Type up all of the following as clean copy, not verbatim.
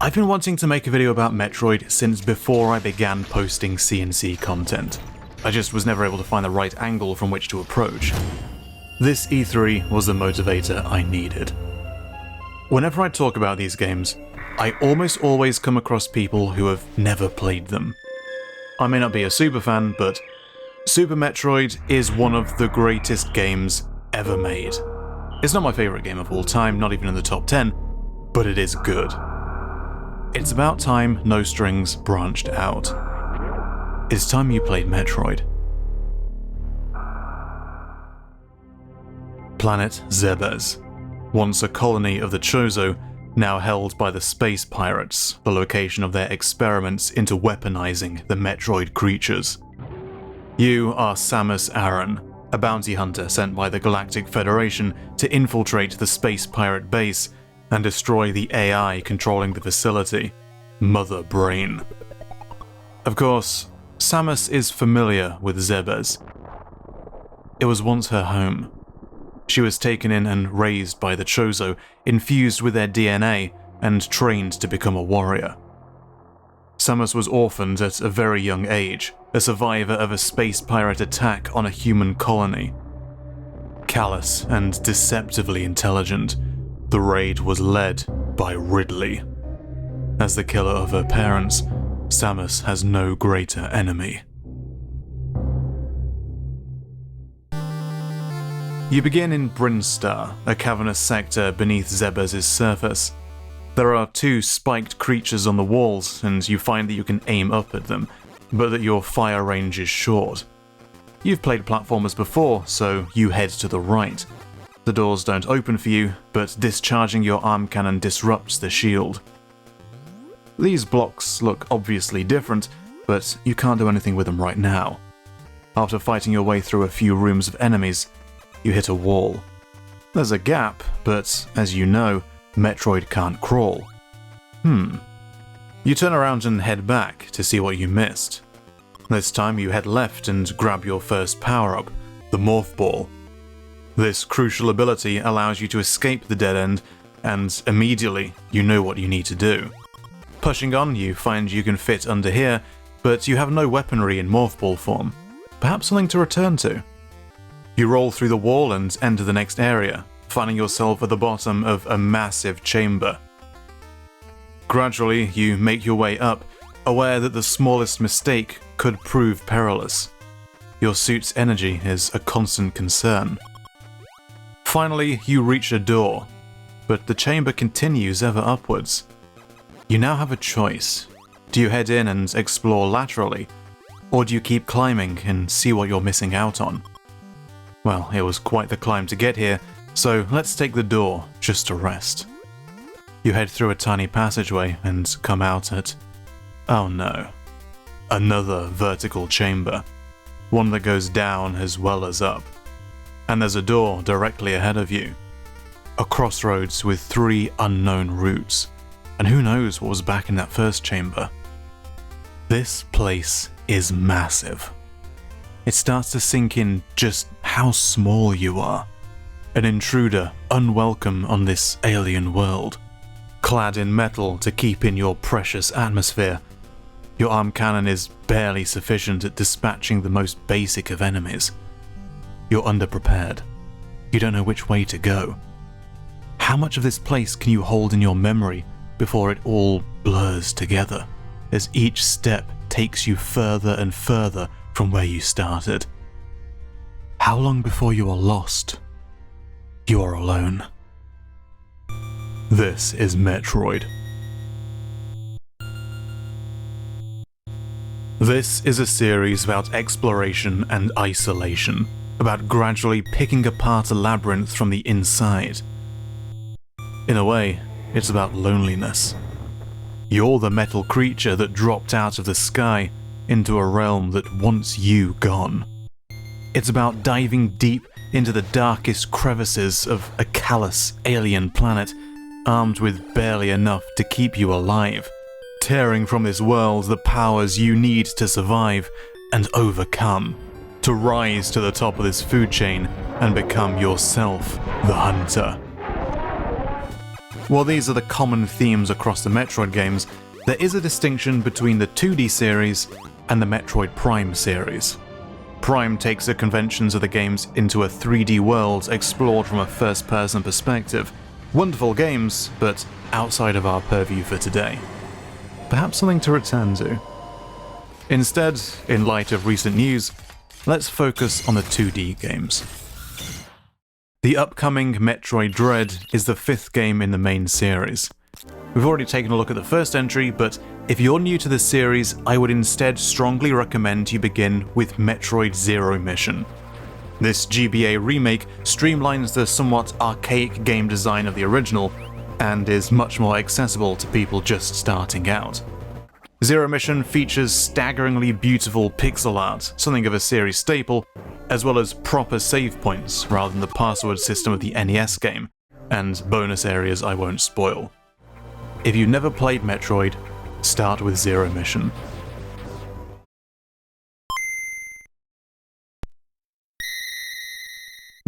I've been wanting to make a video about Metroid since before I began posting CNC content. I just was never able to find the right angle from which to approach. This E3 was the motivator I needed. Whenever I talk about these games, I almost always come across people who have never played them. I may not be a super fan, but Super Metroid is one of the greatest games ever made. It's not my favourite game of all time, not even in the top 10, but it is good. It's about time No Strings branched out. It's time you played Metroid. Planet Zebes. Once a colony of the Chozo, now held by the space pirates, the location of their experiments into weaponizing the Metroid creatures. You are Samus Aran, a bounty hunter sent by the Galactic Federation to infiltrate the space pirate base and destroy the AI controlling the facility, Mother Brain. Of course, Samus is familiar with Zebes. It was once her home. She was taken in and raised by the Chozo, infused with their DNA, and trained to become a warrior. Samus was orphaned at a very young age, a survivor of a space pirate attack on a human colony. Callous and deceptively intelligent, the raid was led by Ridley. As the killer of her parents, Samus has no greater enemy. You begin in Brinstar, a cavernous sector beneath Zebes' surface. There are two spiked creatures on the walls, and you find that you can aim up at them, but that your fire range is short. You've played platformers before, so you head to the right. The doors don't open for you, but discharging your arm cannon disrupts the shield. These blocks look obviously different, but you can't do anything with them right now. After fighting your way through a few rooms of enemies, you hit a wall. There's a gap, but as you know, Metroid can't crawl. You turn around and head back to see what you missed. This time you head left and grab your first power-up, the Morph Ball. This crucial ability allows you to escape the dead end, and immediately you know what you need to do. Pushing on, you find you can fit under here, but you have no weaponry in Morph Ball form. Perhaps something to return to. You roll through the wall and enter the next area, finding yourself at the bottom of a massive chamber. Gradually, you make your way up, aware that the smallest mistake could prove perilous. Your suit's energy is a constant concern. Finally, you reach a door, but the chamber continues ever upwards. You now have a choice. Do you head in and explore laterally, or do you keep climbing and see what you're missing out on? Well, it was quite the climb to get here, so let's take the door just to rest. You head through a tiny passageway and come out at... oh no. Another vertical chamber. One that goes down as well as up. And there's a door directly ahead of you. A crossroads with 3 unknown routes. And who knows what was back in that first chamber. This place is massive. It starts to sink in just how small you are. An intruder, unwelcome on this alien world. Clad in metal to keep in your precious atmosphere. Your arm cannon is barely sufficient at dispatching the most basic of enemies. You're underprepared. You don't know which way to go. How much of this place can you hold in your memory before it all blurs together, as each step takes you further and further from where you started? How long before you are lost? You are alone. This is Metroid. This is a series about exploration and isolation, about gradually picking apart a labyrinth from the inside. In a way, it's about loneliness. You're the metal creature that dropped out of the sky into a realm that wants you gone. It's about diving deep into the darkest crevices of a callous alien planet, armed with barely enough to keep you alive, tearing from this world the powers you need to survive and overcome, to rise to the top of this food chain and become yourself the hunter. While these are the common themes across the Metroid games, there is a distinction between the 2D series and the Metroid Prime series. Prime takes the conventions of the games into a 3D world explored from a first-person perspective. Wonderful games, but outside of our purview for today. Perhaps something to return to. Instead, in light of recent news, let's focus on the 2D games. The upcoming Metroid Dread is the 5th game in the main series. We've already taken a look at the first entry, but if you're new to the series, I would instead strongly recommend you begin with Metroid Zero Mission. This GBA remake streamlines the somewhat archaic game design of the original, and is much more accessible to people just starting out. Zero Mission features staggeringly beautiful pixel art, something of a series staple, as well as proper save points rather than the password system of the NES game, and bonus areas I won't spoil. If you've never played Metroid, start with Zero Mission.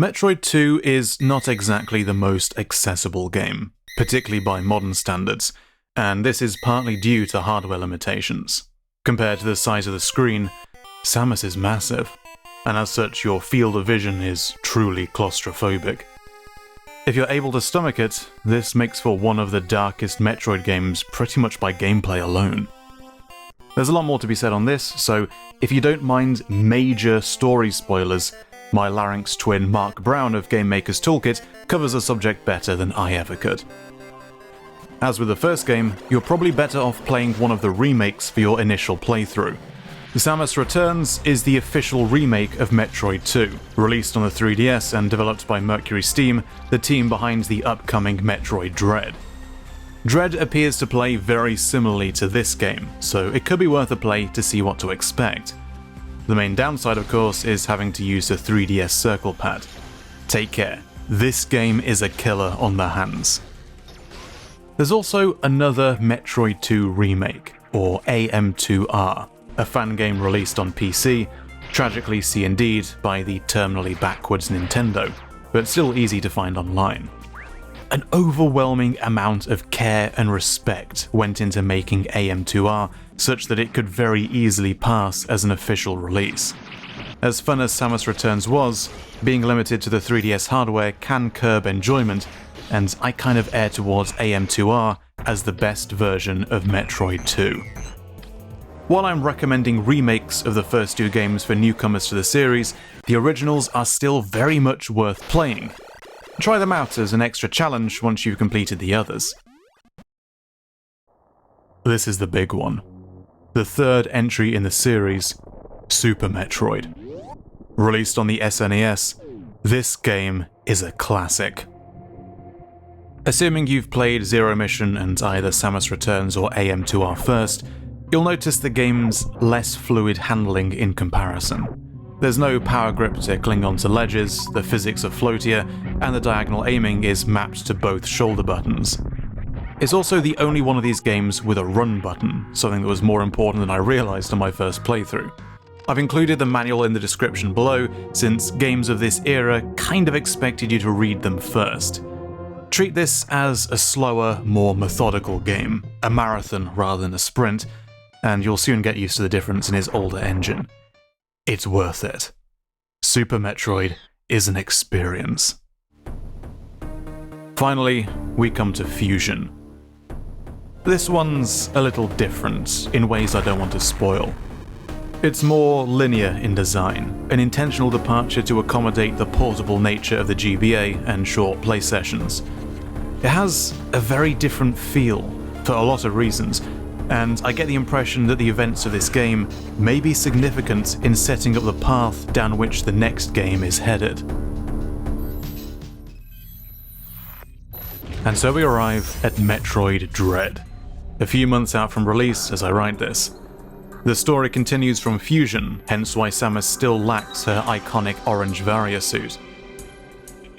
Metroid II is not exactly the most accessible game, particularly by modern standards, and this is partly due to hardware limitations. Compared to the size of the screen, Samus is massive, and as such your field of vision is truly claustrophobic. If you're able to stomach it, this makes for one of the darkest Metroid games pretty much by gameplay alone. There's a lot more to be said on this, so if you don't mind major story spoilers, my larynx twin Mark Brown of Game Maker's Toolkit covers the subject better than I ever could. As with the first game, you're probably better off playing one of the remakes for your initial playthrough. Samus Returns is the official remake of Metroid II, released on the 3DS and developed by Mercury Steam, the team behind the upcoming Metroid Dread. Dread appears to play very similarly to this game, so it could be worth a play to see what to expect. The main downside, of course, is having to use the 3DS circle pad. Take care, this game is a killer on the hands. There's also another Metroid II remake, or AM2R, a fan game released on PC, tragically C&D'd by the terminally backwards Nintendo, but still easy to find online. An overwhelming amount of care and respect went into making AM2R such that it could very easily pass as an official release. As fun as Samus Returns was, being limited to the 3DS hardware can curb enjoyment, and I kind of err towards AM2R as the best version of Metroid 2. While I'm recommending remakes of the first two games for newcomers to the series, the originals are still very much worth playing. Try them out as an extra challenge once you've completed the others. This is the big one. The third entry in the series, Super Metroid. Released on the SNES, this game is a classic. Assuming you've played Zero Mission and either Samus Returns or AM2R first, you'll notice the game's less fluid handling in comparison. There's no power grip to cling onto ledges, the physics are floatier, and the diagonal aiming is mapped to both shoulder buttons. It's also the only one of these games with a run button, something that was more important than I realised on my first playthrough. I've included the manual in the description below, since games of this era kind of expected you to read them first. Treat this as a slower, more methodical game, a marathon rather than a sprint, and you'll soon get used to the difference in its older engine. It's worth it. Super Metroid is an experience. Finally, we come to Fusion. This one's a little different in ways I don't want to spoil. It's more linear in design, an intentional departure to accommodate the portable nature of the GBA and short play sessions. It has a very different feel, for a lot of reasons, and I get the impression that the events of this game may be significant in setting up the path down which the next game is headed. And so we arrive at Metroid Dread, a few months out from release as I write this. The story continues from Fusion, hence why Samus still lacks her iconic orange Varia suit.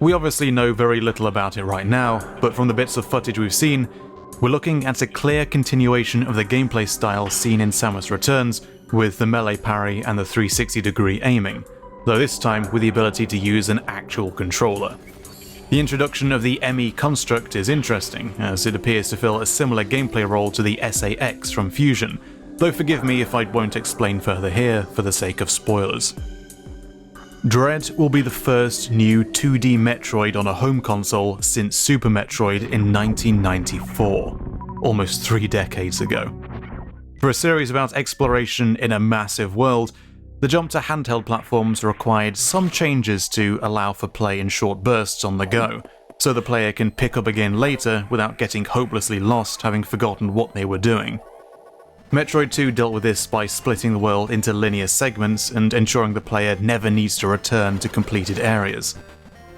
We obviously know very little about it right now, but from the bits of footage we've seen, we're looking at a clear continuation of the gameplay style seen in Samus Returns, with the melee parry and the 360-degree aiming, though this time with the ability to use an actual controller. The introduction of the ME construct is interesting, as it appears to fill a similar gameplay role to the SAX from Fusion, though forgive me if I won't explain further here for the sake of spoilers. Dread will be the first new 2D Metroid on a home console since Super Metroid in 1994, almost 3 decades ago. For a series about exploration in a massive world, the jump to handheld platforms required some changes to allow for play in short bursts on the go, so the player can pick up again later without getting hopelessly lost having forgotten what they were doing. Metroid II dealt with this by splitting the world into linear segments and ensuring the player never needs to return to completed areas.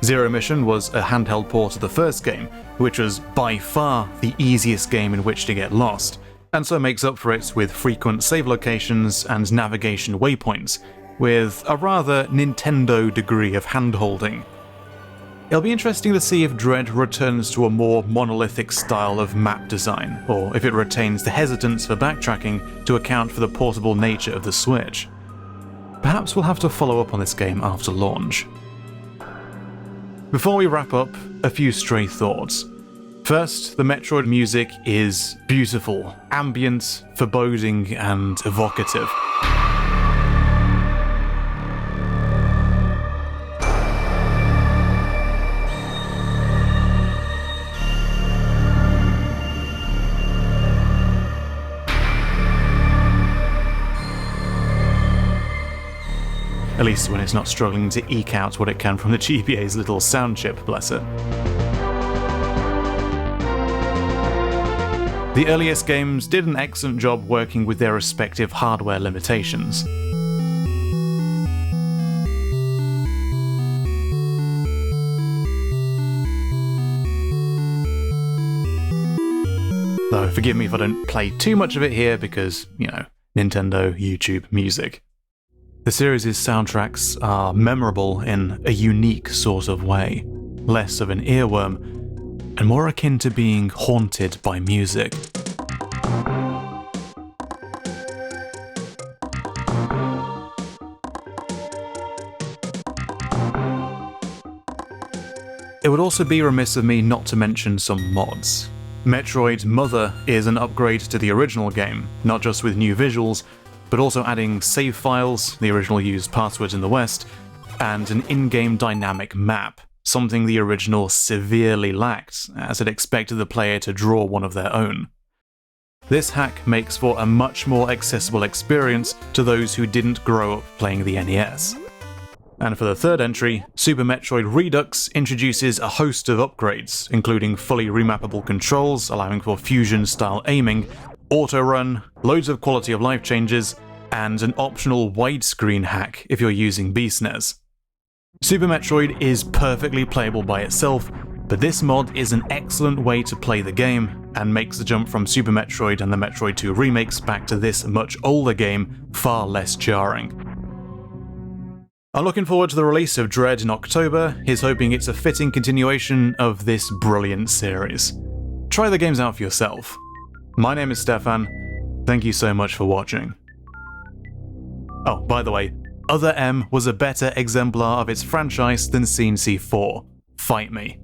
Zero Mission was a handheld port of the first game, which was by far the easiest game in which to get lost, and so makes up for it with frequent save locations and navigation waypoints, with a rather Nintendo degree of handholding. It'll be interesting to see if Dread returns to a more monolithic style of map design, or if it retains the hesitance for backtracking to account for the portable nature of the Switch. Perhaps we'll have to follow up on this game after launch. Before we wrap up, a few stray thoughts. First, the Metroid music is beautiful, ambient, foreboding, and evocative. At least when it's not struggling to eke out what it can from the GBA's little sound chip, bless it. The earliest games did an excellent job working with their respective hardware limitations. Though forgive me if I don't play too much of it here because, Nintendo, YouTube, music. The series' soundtracks are memorable in a unique sort of way, less of an earworm, and more akin to being haunted by music. It would also be remiss of me not to mention some mods. Metroid Mother is an upgrade to the original game, not just with new visuals, but also adding save files, the original used passwords in the West, and an in-game dynamic map, something the original severely lacked, as it expected the player to draw one of their own. This hack makes for a much more accessible experience to those who didn't grow up playing the NES. And for the third entry, Super Metroid Redux introduces a host of upgrades, including fully remappable controls allowing for fusion-style aiming, auto-run, loads of quality of life changes, and an optional widescreen hack if you're using BSNES. Super Metroid is perfectly playable by itself, but this mod is an excellent way to play the game, and makes the jump from Super Metroid and the Metroid II remakes back to this much older game far less jarring. I'm looking forward to the release of Dread in October, here's hoping it's a fitting continuation of this brilliant series. Try the games out for yourself. My name is Stefan, thank you so much for watching. Oh, by the way, Other M was a better exemplar of its franchise than Scene C4. Fight me.